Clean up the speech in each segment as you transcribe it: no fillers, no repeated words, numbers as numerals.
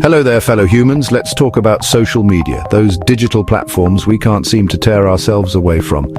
Hello there, fellow humans. Let's talk about social media, those digital platforms we can't seem to tear ourselves away from.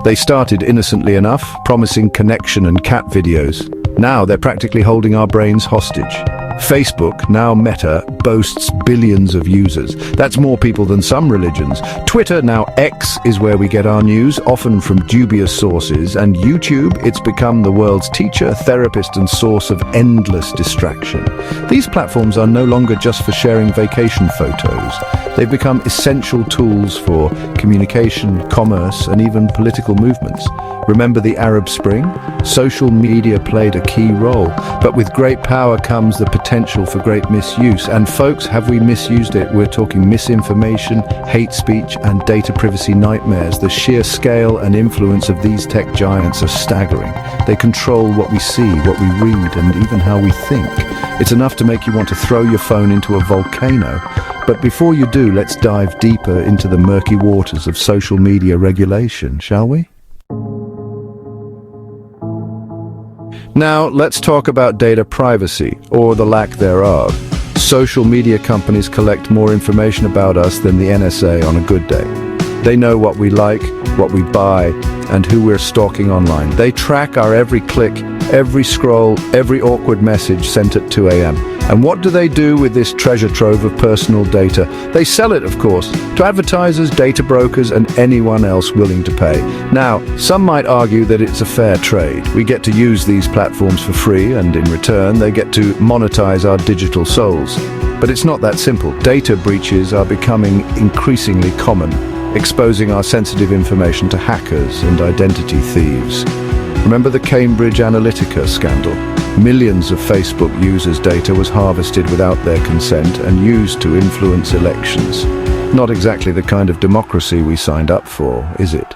They started innocently enough, promising connection and cat videos. Now they're practically holding our brains hostage. Facebook, now Meta, boasts billions of users. That's more people than some religions. Twitter, now X, is where we get our news, often from dubious sources. And YouTube, it's become the world's teacher, therapist, and source of endless distraction. These platforms are no longer just for sharing vacation photos. They've become essential tools for communication, commerce, and even political movements. Remember the Arab Spring? Social media played a key role, but with great power comes the potential for great misuse. And folks, have we misused it? We're talking misinformation, hate speech, and data privacy nightmares. The sheer scale and influence of these tech giants are staggering. They control what we see, what we read, and even how we think. It's enough to make you want to throw your phone into a volcano. But before you do, let's dive deeper into the murky waters of social media regulation, shall we? Now, let's talk about data privacy, or the lack thereof. Social media companies collect more information about us than the NSA on a good day. They know what we like, what we buy, and who we're stalking online. They track our every click, every scroll, every awkward message sent at 2 a.m. And what do they do with this treasure trove of personal data? They sell it, of course, to advertisers, data brokers, and anyone else willing to pay. Now, some might argue that it's a fair trade. We get to use these platforms for free, and in return, they get to monetize our digital souls. But it's not that simple. Data breaches are becoming increasingly common, exposing our sensitive information to hackers and identity thieves. Remember the Cambridge Analytica scandal? Millions of Facebook users' data was harvested without their consent and used to influence elections. Not exactly the kind of democracy we signed up for, is it?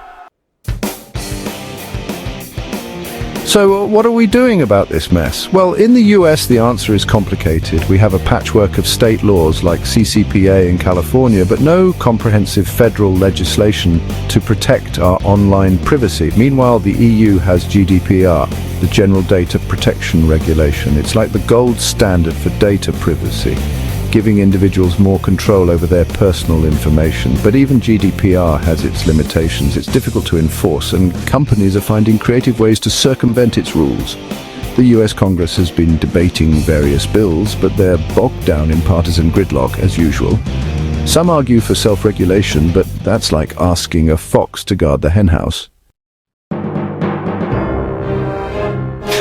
So what are we doing about this mess? Well, in the US, the answer is complicated. We have a patchwork of state laws like CCPA in California, but no comprehensive federal legislation to protect our online privacy. Meanwhile, the EU has GDPR, the General Data Protection Regulation. It's like the gold standard for data privacy, giving individuals more control over their personal information. But even GDPR has its limitations. It's difficult to enforce, and companies are finding creative ways to circumvent its rules. The US Congress has been debating various bills, but they're bogged down in partisan gridlock, as usual. Some argue for self-regulation, but that's like asking a fox to guard the henhouse.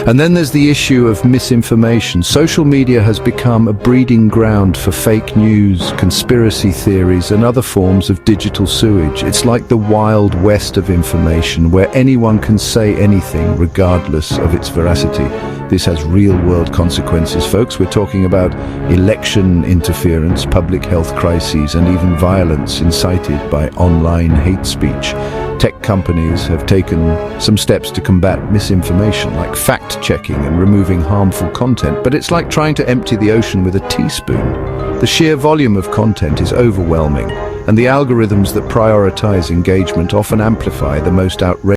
And then there's the issue of misinformation. Social media has become a breeding ground for fake news, conspiracy theories, and other forms of digital sewage. It's like the wild west of information, where anyone can say anything regardless of its veracity. This has real-world consequences, folks. We're talking about election interference, public health crises, and even violence incited by online hate speech. Tech companies have taken some steps to combat misinformation, like fact-checking and removing harmful content, but it's like trying to empty the ocean with a teaspoon. The sheer volume of content is overwhelming, and the algorithms that prioritize engagement often amplify the most outrageous